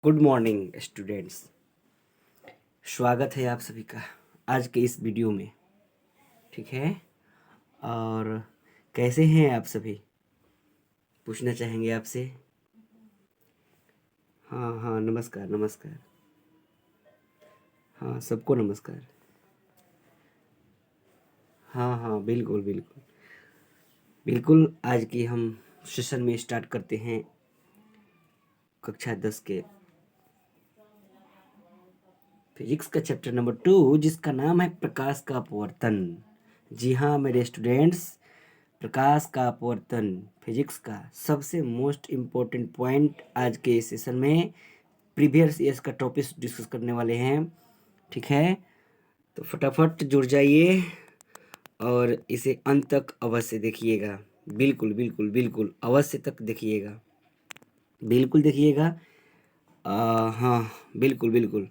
Good morning students. स्वागत है आप सभी का आज के इस वीडियो में। ठीक है, और कैसे हैं आप सभी, पूछना चाहेंगे आपसे। हाँ हाँ, नमस्कार नमस्कार। हाँ, सबको नमस्कार। हाँ हाँ, बिल्कुल बिल्कुल बिल्कुल। आज की हम सेशन में स्टार्ट करते हैं कक्षा 10 के फिजिक्स का चैप्टर नंबर 2, जिसका नाम है प्रकाश का अपवर्तन। जी हाँ मेरे स्टूडेंट्स, प्रकाश का अपवर्तन फिजिक्स का सबसे मोस्ट इम्पोर्टेंट पॉइंट आज के इस सेशन में प्रीवियस ईयर्स का टॉपिक डिस्कस करने वाले हैं। ठीक है, तो फटाफट जुड़ जाइए और इसे अंत तक अवश्य देखिएगा। बिल्कुल बिल्कुल बिल्कुल अवश्य तक देखिएगा, बिल्कुल देखिएगा। हाँ, बिल्कुल बिल्कुल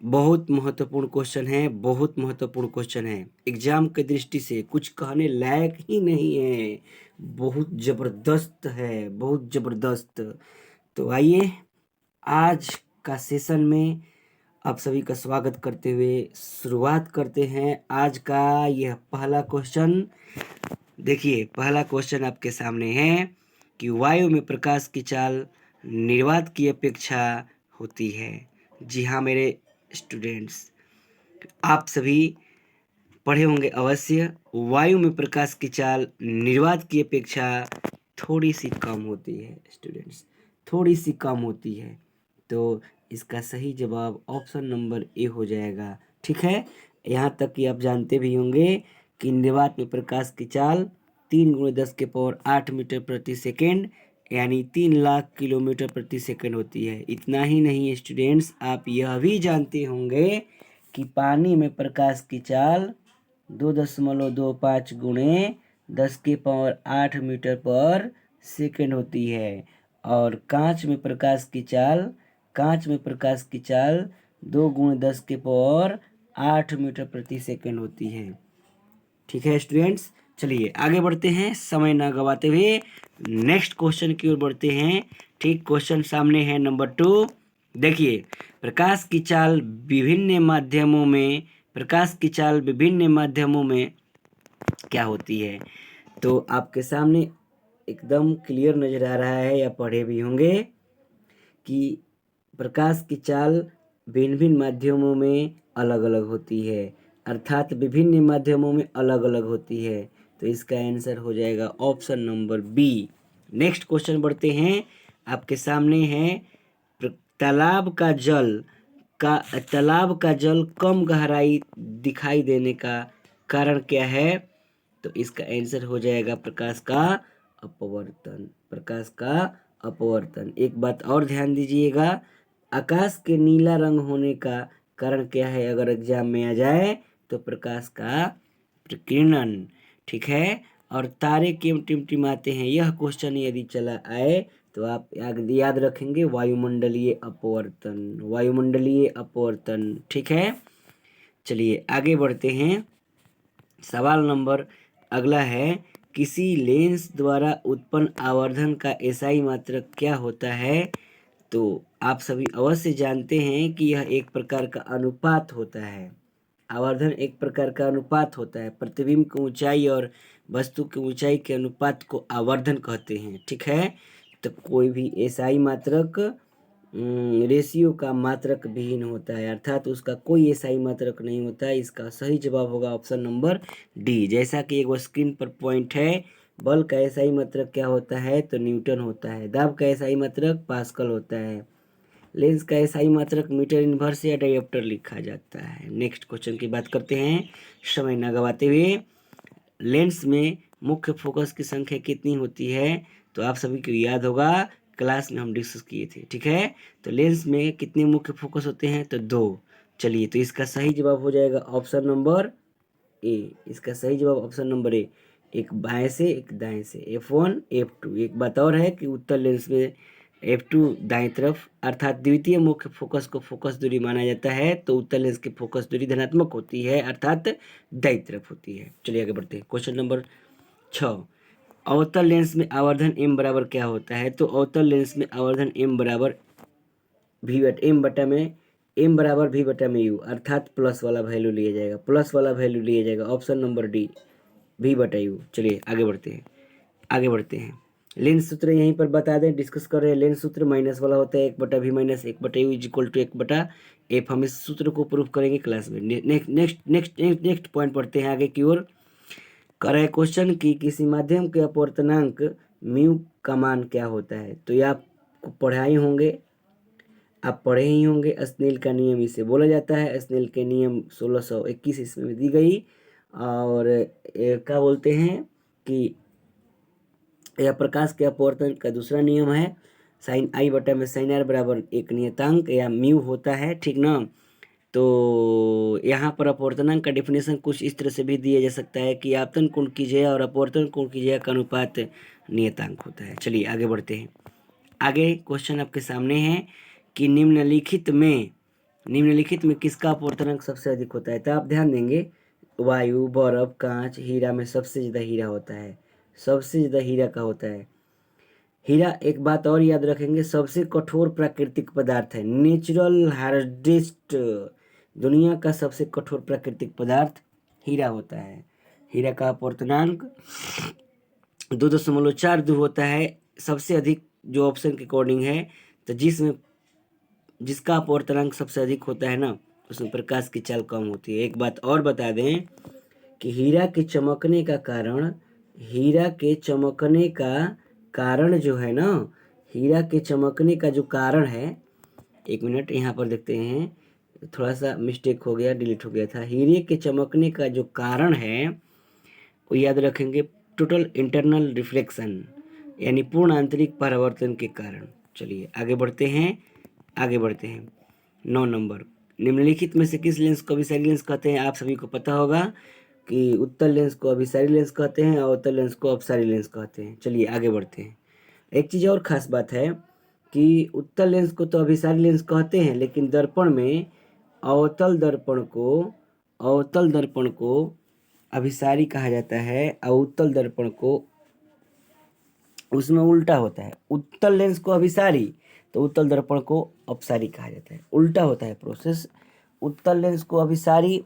बहुत महत्वपूर्ण क्वेश्चन है, बहुत महत्वपूर्ण क्वेश्चन है। एग्जाम के दृष्टि से कुछ कहने लायक ही नहीं है, बहुत ज़बरदस्त है, बहुत ज़बरदस्त। तो आइए आज का सेशन में आप सभी का स्वागत करते हुए शुरुआत करते हैं आज का यह पहला क्वेश्चन। देखिए, पहला क्वेश्चन आपके सामने है कि वायु में प्रकाश की चाल निर्वात की अपेक्षा होती है। जी हाँ मेरे स्टूडेंट्स, आप सभी पढ़े होंगे अवश्य, वायु में प्रकाश की चाल निर्वात की अपेक्षा थोड़ी सी कम होती है स्टूडेंट्स, थोड़ी सी कम होती है। तो इसका सही जवाब ऑप्शन नंबर ए हो जाएगा। ठीक है, यहाँ तक कि आप जानते भी होंगे कि निर्वात में प्रकाश की चाल 3 × 10⁸ मीटर प्रति सेकेंड यानी 3 लाख किलोमीटर प्रति सेकेंड होती है। इतना ही नहीं स्टूडेंट्स, आप यह भी जानते होंगे कि पानी में प्रकाश की चाल 2.25 × 10⁸ मीटर पर सेकेंड होती है। और कांच में प्रकाश की चाल 2 × 10⁸ मीटर प्रति सेकेंड होती है। ठीक है स्टूडेंट्स, चलिए आगे बढ़ते हैं समय ना गवाते हुए नेक्स्ट क्वेश्चन की ओर बढ़ते हैं। ठीक, क्वेश्चन सामने है नंबर 2। देखिए, प्रकाश की चाल विभिन्न माध्यमों में क्या होती है। तो आपके सामने एकदम क्लियर नजर आ रहा है, या पढ़े भी होंगे कि प्रकाश की चाल भिन्न भिन्न माध्यमों में अलग अलग होती है, अर्थात विभिन्न माध्यमों में अलग अलग होती है। तो इसका आंसर हो जाएगा option number B. Next question बढ़ते हैं, आपके सामने है तालाब का जल कम गहराई दिखाई देने का कारण क्या है। तो इसका आंसर हो जाएगा प्रकाश का अपवर्तन, प्रकाश का अपवर्तन। एक बात और ध्यान दीजिएगा, आकाश के नीला रंग होने का कारण क्या है अगर एग्जाम में आ जाए, तो प्रकाश का प्रकीर्णन। ठीक है, और तारे क्यों टिमटिमाते हैं, यह क्वेश्चन यदि चला आए तो आप याद रखेंगे वायुमंडलीय अपवर्तन, वायुमंडलीय अपवर्तन। ठीक है, चलिए आगे बढ़ते हैं। सवाल नंबर अगला है, किसी लेंस द्वारा उत्पन्न आवर्धन का एसआई मात्रक क्या होता है। तो आप सभी अवश्य जानते हैं कि यह एक प्रकार का अनुपात होता है। आवर्धन एक प्रकार का अनुपात होता है, प्रतिबिंब की ऊंचाई और वस्तु की ऊंचाई के अनुपात को आवर्धन कहते हैं। ठीक है, तो कोई भी एसआई मात्रक रेशियो का मात्रक विहीन होता है, अर्थात उसका कोई एसआई मात्रक नहीं होता है। इसका सही जवाब होगा ऑप्शन नंबर डी। जैसा कि एक स्क्रीन पर पॉइंट है, बल का एसआई मात्रक क्या होता है, तो न्यूटन होता है। दाब का एसआई मात्रक पास्कल होता है। लेंस का एसआई मात्रक मीटर इनवर्स या डायोप्टर लिखा जाता है। नेक्स्ट क्वेश्चन की बात करते हैं समय न गवाते हुए। लेंस में मुख्य फोकस की संख्या कितनी होती है। तो आप सभी को याद होगा, क्लास में हम डिस्कस किए थे। ठीक है, तो लेंस में कितने मुख्य फोकस होते हैं, तो 2। चलिए, तो इसका सही जवाब हो जाएगा ऑप्शन नंबर ए। इसका सही जवाब ऑप्शन नंबर ए, एक बाएं से एक दाएं से, F1 F2। एक बात और है कि उत्तर लेंस में F2 दाएं तरफ, अर्थात द्वितीय मुख्य फोकस को फोकस दूरी माना जाता है। तो उत्तर लेंस की फोकस दूरी धनात्मक होती है, अर्थात दाईं तरफ होती है। चलिए आगे बढ़ते हैं। क्वेश्चन नंबर 6, अवतल लेंस में आवर्धन m बराबर क्या होता है। तो अवतल लेंस में आवर्धन m बराबर एम बराबर वी बटा में यू, अर्थात प्लस वाला वैल्यू लिया जाएगा, प्लस वाला वैल्यू लिया जाएगा। ऑप्शन नंबर डी, वी बटा यू। चलिए आगे बढ़ते हैं। लेंस सूत्र यहीं पर बता दें, डिस्कस कर रहे हैं। लेंस सूत्र माइनस वाला होता है 1/v minus 1/u is equal to 1/f। हम इस सूत्र को प्रूफ करेंगे क्लास में। नेक्स्ट पॉइंट पढ़ते हैं आगे की ओर। कर रहे क्वेश्चन कि किसी माध्यम के अपवर्तनांक म्यू का मान क्या होता है। तो ये आप पढ़ाई होंगे, आप पढ़े ही होंगे। स्नेल का नियम इसे बोला जाता है। स्नेल के नियम 1621 ईस्वी में दी गई। और क्या बोलते हैं कि यह प्रकाश के अपवर्तन का दूसरा नियम है। साइन आई बटा में साइन आर बराबर एक नियतांक या म्यू होता है, ठीक ना। तो यहाँ पर अपवर्तनांक का डेफिनेशन कुछ इस तरह से भी दिया जा सकता है कि आपतन कोण की जया और अपवर्तन कोण की जया का अनुपात नियतांक होता है। चलिए आगे बढ़ते हैं। आगे क्वेश्चन आपके सामने है कि निम्नलिखित में किसका अपवर्तनांक सबसे अधिक होता है। तो आप ध्यान देंगे, वायु, बर्फ, कांच, हीरा में सबसे ज़्यादा हीरा होता है, सबसे ज़्यादा हीरा का होता है। हीरा, एक बात और याद रखेंगे, सबसे कठोर प्राकृतिक पदार्थ है, नेचुरल हार्डेस्ट। दुनिया का सबसे कठोर प्राकृतिक पदार्थ हीरा होता है। हीरा का अपवर्तनांक 2.42 होता है सबसे अधिक, जो ऑप्शन के अकॉर्डिंग है। तो जिसका अपवर्तनांक सबसे अधिक होता है ना, उसमें प्रकाश की चाल कम होती है। एक बात और बता दें कि हीरा के चमकने कारण जो है ना, हीरा के चमकने का जो कारण है, एक मिनट यहाँ पर देखते हैं, थोड़ा सा मिस्टेक हो गया, डिलीट हो गया था। हीरे के चमकने का जो कारण है वो याद रखेंगे, टोटल इंटरनल रिफ्लेक्शन, यानी पूर्ण आंतरिक परावर्तन के कारण। चलिए आगे बढ़ते हैं। 9 नंबर, निम्नलिखित में से किस लेंस को अभिसारी लेंस कहते हैं। आप सभी को पता होगा कि उत्तल लेंस को अभिसारी लेंस कहते हैं और अवतल लेंस को अपसारी लेंस कहते हैं। चलिए आगे बढ़ते हैं। एक चीज़ और खास बात है कि उत्तल लेंस को तो अभिसारी लेंस कहते हैं, लेकिन दर्पण में अवतल दर्पण को अभिसारी कहा जाता है और उत्तल दर्पण को, उसमें उल्टा होता है। उत्तल लेंस को अभिसारी तो उत्तल दर्पण को अपसारी कहा जाता है, उल्टा होता है प्रोसेस। उत्तल लेंस को अभिसारी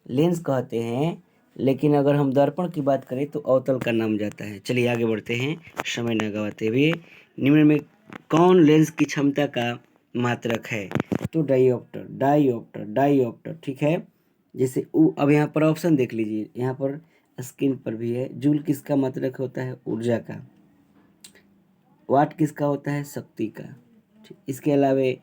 लेंस कहते हैं, लेकिन अगर हम दर्पण की बात करें तो अवतल का नाम जाता है। चलिए आगे बढ़ते हैं समय न गवाते हुए। निम्न में कौन लेंस की क्षमता का मात्रक है। तो डाईऑप्टर, ठीक है। जैसे अब यहाँ पर ऑप्शन देख लीजिए, यहाँ पर स्क्रीन पर भी है। जूल किसका मात्रक होता है, ऊर्जा का। वाट किसका होता है, शक्ति का। इसके अलावे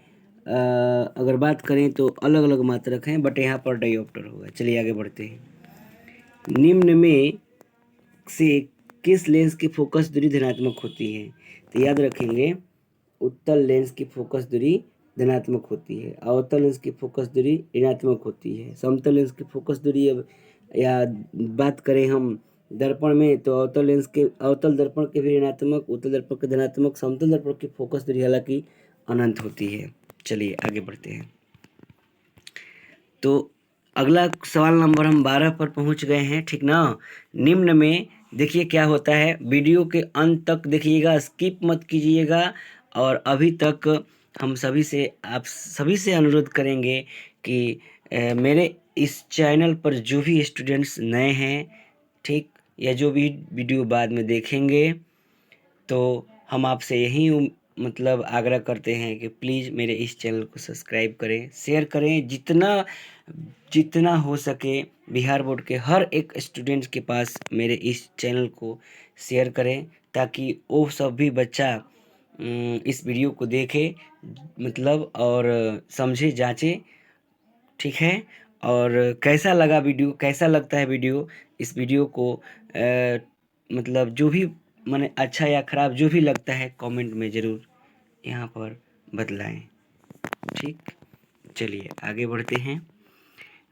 अगर बात करें तो अलग अलग मात्रक हैं, बट यहाँ पर डाईऑप्टर होगा। चलिए आगे बढ़ते हैं। निम्न में से किस लेंस की फोकस दूरी धनात्मक होती है। तो याद रखेंगे, उत्तल लेंस की फोकस दूरी धनात्मक होती है, अवतल लेंस की फोकस दूरी ऋणात्मक होती है। समतल लेंस की फोकस दूरी, अब या बात करें हम दर्पण में तो अवतल दर्पण के भी ऋणात्मक, उत्तल दर्पण के धनात्मक, समतल दर्पण की फोकस दूरी हालांकि अनंत होती है। चलिए आगे बढ़ते हैं। तो अगला सवाल नंबर हम 12 पर पहुंच गए हैं, ठीक ना। निम्न में देखिए क्या होता है, वीडियो के अंत तक देखिएगा, स्किप मत कीजिएगा। और अभी तक हम आप सभी से अनुरोध करेंगे कि मेरे इस चैनल पर जो भी स्टूडेंट्स नए हैं, ठीक, या जो भी वीडियो बाद में देखेंगे, तो हम आपसे यही मतलब आग्रह करते हैं कि प्लीज़ मेरे इस चैनल को सब्सक्राइब करें, शेयर करें, जितना हो सके बिहार बोर्ड के हर एक स्टूडेंट्स के पास मेरे इस चैनल को शेयर करें, ताकि वो सब भी बच्चा इस वीडियो को देखे, मतलब और समझे, जांचे, ठीक है। और कैसा लगता है वीडियो, इस वीडियो को मतलब जो भी माने अच्छा या ख़राब जो भी लगता है कमेंट में ज़रूर यहाँ पर बतलाएं, ठीक। चलिए आगे बढ़ते हैं।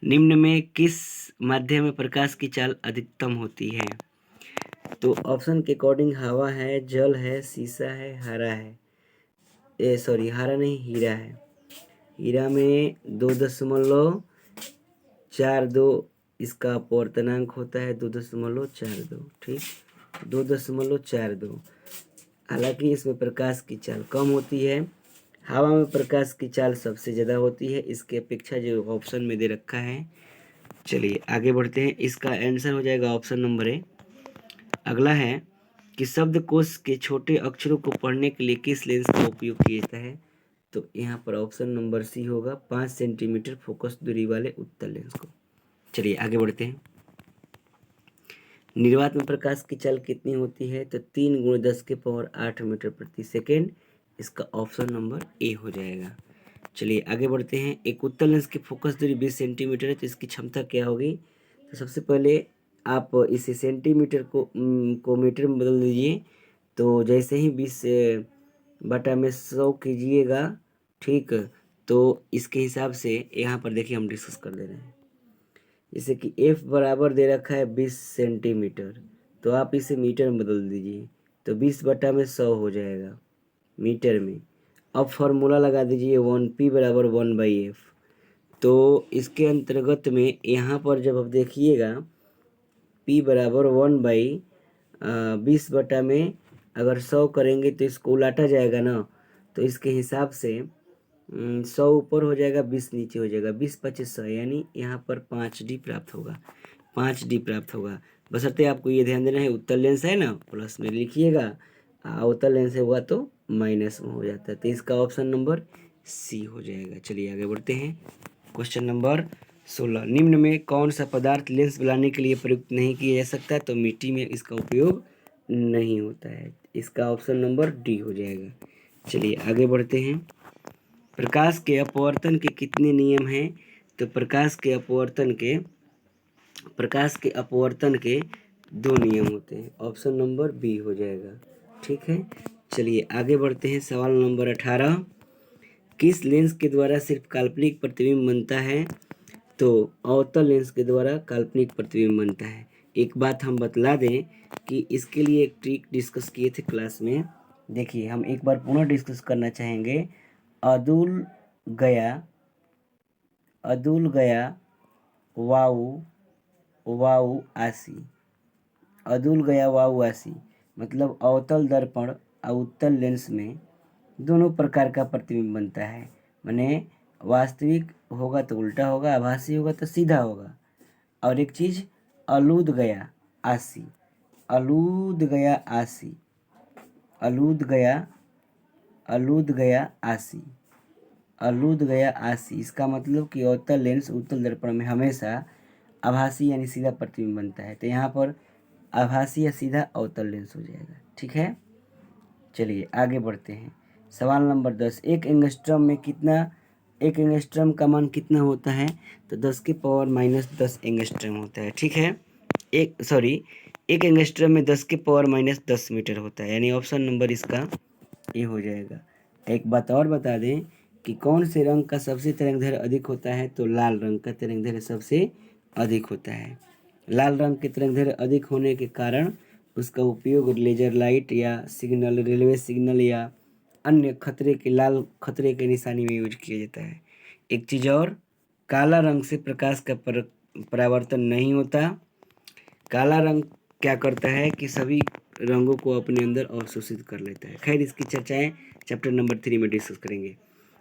निम्न में किस माध्यम में प्रकाश की चाल अधिकतम होती है। तो ऑप्शन के अकॉर्डिंग हवा है, जल है, शीशा है, हरा है। हरा नहीं, हीरा है। हीरा में 2.42 इसका अपवर्तनांक होता है, 2.42, ठीक, 2.42। हालांकि इसमें प्रकाश की चाल कम होती है। हवा में प्रकाश की चाल सबसे ज़्यादा होती है इसके अपेक्षा, जो ऑप्शन में दे रखा है। चलिए आगे बढ़ते हैं, इसका आंसर हो जाएगा ऑप्शन नंबर ए। अगला है कि शब्दकोश के छोटे अक्षरों को पढ़ने के लिए किस लेंस का उपयोग किया जाता है? तो यहाँ पर ऑप्शन नंबर सी होगा, 5 सेंटीमीटर फोकस दूरी वाले उत्तल लेंस को। चलिए आगे बढ़ते हैं। निर्वात में प्रकाश की चाल कितनी होती है? तो 3 × 10⁸ मीटर प्रति सेकेंड। इसका ऑप्शन नंबर ए हो जाएगा। चलिए आगे बढ़ते हैं। एक उत्तल लेंस की फोकस दूरी 20 सेंटीमीटर है, तो इसकी क्षमता क्या होगी? तो सबसे पहले आप इसे सेंटीमीटर को मीटर में बदल दीजिए। तो जैसे ही 20/100 कीजिएगा, ठीक, तो इसके हिसाब से यहाँ पर देखिए हम डिस्कस कर दे रहे हैं। जैसे कि F बराबर दे रखा है 20 सेंटीमीटर, तो आप इसे मीटर में बदल दीजिए, तो 20/100 हो जाएगा मीटर में। अब फॉर्मूला लगा दीजिए 1P बराबर 1/F। तो इसके अंतर्गत में यहाँ पर जब आप देखिएगा P बराबर 1/20 में अगर 100 करेंगे तो इसको उलाटा जाएगा ना, तो इसके हिसाब से 100 ऊपर हो जाएगा, 20 नीचे हो जाएगा, 20×5 = 100, यानी यहाँ पर 5D प्राप्त होगा। 5D प्राप्त होगा। बशर्ते आपको ये ध्यान देना है, उत्तल लेंस है ना, प्लस में लिखिएगा, अवतल लेंस हुआ तो माइनस में हो जाता है। तो इसका ऑप्शन नंबर सी हो जाएगा। चलिए आगे बढ़ते हैं। क्वेश्चन नंबर 16, निम्न में कौन सा पदार्थ लेंस बनाने के लिए प्रयुक्त नहीं किया जा सकता? तो मिट्टी में इसका उपयोग नहीं होता है। इसका ऑप्शन नंबर डी हो जाएगा। चलिए आगे बढ़ते हैं। प्रकाश के अपवर्तन के कितने नियम हैं? तो प्रकाश के अपवर्तन के 2 नियम होते हैं। ऑप्शन नंबर बी हो जाएगा। ठीक है, चलिए आगे बढ़ते हैं। सवाल नंबर 18, किस लेंस के द्वारा सिर्फ काल्पनिक प्रतिबिंब बनता है? तो अवतल लेंस के द्वारा काल्पनिक प्रतिबिंब बनता है। एक बात हम बतला दें कि इसके लिए एक ट्रिक डिस्कस किए थे क्लास में। देखिए हम एक बार पुनः डिस्कस करना चाहेंगे। अदुल गया वाऊ आसी। अदुल गया वाऊ आसी मतलब अवतल दर्पण और उत्तल लेंस में दोनों प्रकार का प्रतिबिंब बनता है। माने वास्तविक होगा तो उल्टा होगा, आभासी होगा तो सीधा होगा। और एक चीज़ अलूद गया आसी, अलूद गया आसी, अलूद गया आसी, अलूद गया आसी। इसका मतलब कि अवतल लेंस उत्तल दर्पण में हमेशा आभासी यानी सीधा प्रतिबिंब बनता है। तो यहाँ पर आभासी या सीधा अवतल लेंस हो जाएगा। ठीक है, चलिए आगे बढ़ते हैं। सवाल नंबर 10, एक एंगस्ट्रम का मान कितना होता है? तो 10⁻−10 एंगस्ट्रम होता है। ठीक है, एक एंगस्ट्रम में 10⁻−10 मीटर होता है, यानी ऑप्शन नंबर इसका ये हो जाएगा। एक बात और बता दें कि कौन से रंग का सबसे तरंगदैर्घ्य अधिक होता है? तो लाल रंग का तरंगदैर्घ्य सबसे अधिक होता है। लाल रंग के तरंगदैर्घ्य अधिक होने के कारण उसका उपयोग लेजर लाइट या सिग्नल, रेलवे सिग्नल या अन्य लाल खतरे के निशानी में यूज किया जाता है। एक चीज़ और, काला रंग से प्रकाश का परावर्तन नहीं होता। काला रंग क्या करता है कि सभी रंगों को अपने अंदर अवशोषित कर लेता है। खैर इसकी चर्चाएं चैप्टर नंबर 3 में डिस्कस करेंगे।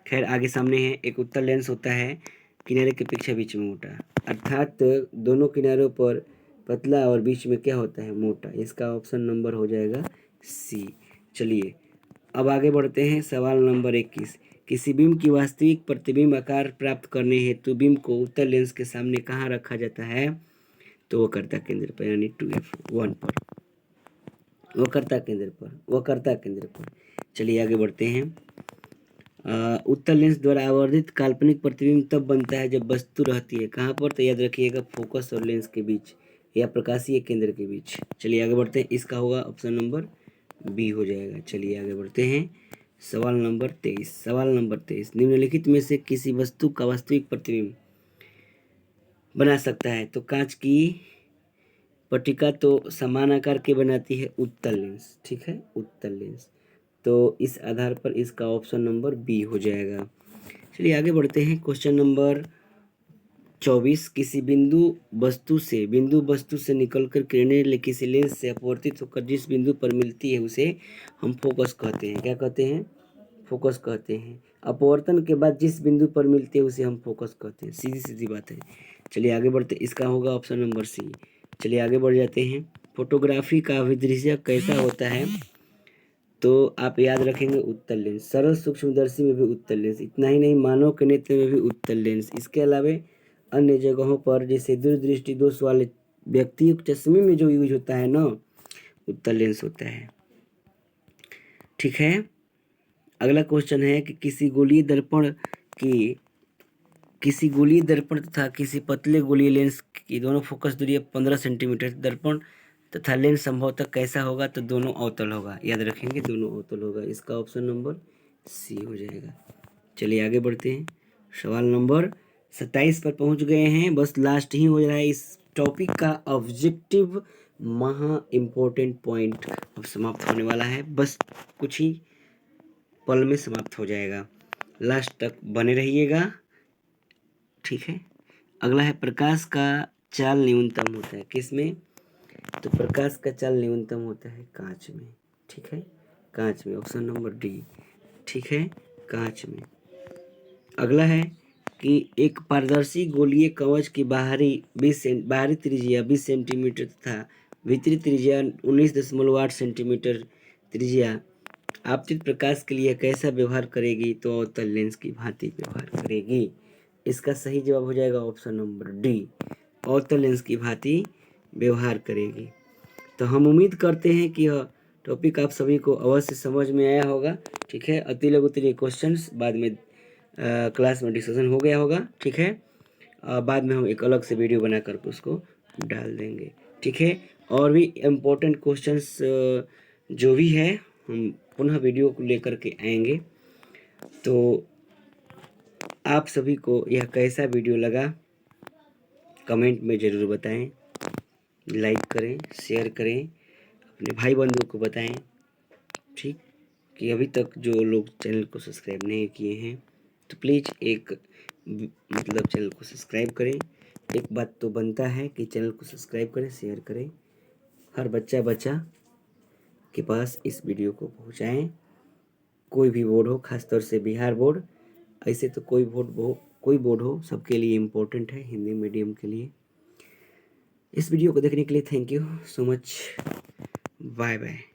खैर आगे सामने है, एक उत्तल लेंस होता है किनारे की अपेक्षा बीच में मोटा, अर्थात दोनों किनारों पर पतला और बीच में क्या होता है? मोटा। इसका ऑप्शन नंबर हो जाएगा सी। चलिए अब आगे बढ़ते हैं। सवाल नंबर 21, किसी बिंब की वास्तविक प्रतिबिंब आकार प्राप्त करने हेतु बिंब को उत्तल लेंस के सामने कहाँ रखा जाता है? तो वक्रता केंद्र पर, यानी 2F1 पर, वक्रता केंद्र पर। चलिए आगे बढ़ते हैं। उत्तल लेंस द्वारा आवर्धित काल्पनिक प्रतिबिंब तब बनता है जब वस्तु रहती है कहाँ पर? तो याद रखिएगा फोकस और लेंस के बीच या प्रकाशीय केंद्र के बीच। चलिए आगे बढ़ते हैं। इसका होगा ऑप्शन नंबर बी हो जाएगा। चलिए आगे बढ़ते हैं। सवाल नंबर 23, निम्नलिखित में से किसी वस्तु का वास्तविक प्रतिबिंब बना सकता है? तो कांच की पट्टिका तो समान आकार की बनाती है उत्तल लेंस। ठीक है, उत्तल लेंस। तो इस आधार पर इसका ऑप्शन नंबर बी हो जाएगा। चलिए आगे बढ़ते हैं। क्वेश्चन नंबर 24, किसी बिंदु वस्तु से निकलकर किरणें किसी लेंस से अपवर्तित होकर जिस बिंदु पर मिलती है उसे हम फोकस कहते हैं। क्या कहते हैं? फोकस कहते हैं। अपवर्तन के बाद जिस बिंदु पर मिलते हैं उसे हम फोकस कहते हैं। सीधी सीधी बात है। चलिए आगे बढ़ते, इसका होगा ऑप्शन नंबर सी। चलिए आगे बढ़ जाते हैं। फोटोग्राफी का अभिदृश्य कैसा होता है? तो आप याद रखेंगे उत्तल लेंस, सरल सूक्ष्मदर्शी में भी उत्तल लेंस, इतना ही नहीं मानव के नेत्र में भी उत्तल लेंस। इसके अलावा अन्य जगहों पर जैसे दूरदृष्टि दोष वाले व्यक्तियों के चश्मे में जो यूज होता है ना, उत्तल लेंस होता है। ठीक है, अगला क्वेश्चन है कि किसी गोलीय दर्पण तथा किसी पतले गोलीय लेंस की दोनों फोकस दूरी 15 सेंटीमीटर। दर्पण तथा लेंस संभवतः कैसा होगा? तो दोनों अवतल होगा। याद रखेंगे दोनों अवतल होगा। इसका ऑप्शन नंबर सी हो जाएगा। चलिए आगे बढ़ते हैं। सवाल नंबर 27 पर पहुंच गए हैं। बस लास्ट ही हो रहा है इस टॉपिक का ऑब्जेक्टिव। महा इम्पोर्टेंट पॉइंट अब समाप्त होने वाला है। बस कुछ ही पल में समाप्त हो जाएगा। लास्ट तक बने रहिएगा। ठीक है, अगला है प्रकाश का चाल न्यूनतम होता है किसमें? तो प्रकाश का चाल न्यूनतम होता है कांच में। ठीक है, कांच में, ऑप्शन नंबर डी। ठीक है, कांच में। अगला है कि एक पारदर्शी गोलीय कवच की बाहरी त्रिज्या 20 सेंटीमीटर तथा भीतरी त्रिज्या 19.8 सेंटीमीटर त्रिज्या आपतित प्रकाश के लिए कैसा व्यवहार करेगी? तो अवतल लेंस की भांति व्यवहार करेगी। इसका सही जवाब हो जाएगा ऑप्शन नंबर डी, अवतल लेंस की भांति व्यवहार करेगी। तो हम उम्मीद करते हैं कि यह टॉपिक आप सभी को अवश्य समझ में आया होगा। ठीक है, अति लघु क्वेश्चंस बाद में क्लास में डिस्कशन हो गया होगा। ठीक है, बाद में हम एक अलग से वीडियो बना करके उसको डाल देंगे। ठीक है, और भी इम्पोर्टेंट क्वेश्चंस जो भी है हम पुनः वीडियो को लेकर के आएंगे। तो आप सभी को यह कैसा वीडियो लगा कमेंट में ज़रूर बताएं, लाइक करें, शेयर करें, अपने भाई बंधुओं को बताएं। ठीक, कि अभी तक जो लोग चैनल को सब्सक्राइब नहीं किए हैं तो प्लीज़ चैनल को सब्सक्राइब करें। एक बात तो बनता है कि चैनल को सब्सक्राइब करें, शेयर करें, हर बच्चा के पास इस वीडियो को पहुंचाएं। कोई भी बोर्ड हो, खासतौर से बिहार बोर्ड, ऐसे तो कोई बोर्ड हो, सबके लिए इम्पोर्टेंट है, हिंदी मीडियम के लिए। इस वीडियो को देखने के लिए thank you so much. Bye bye.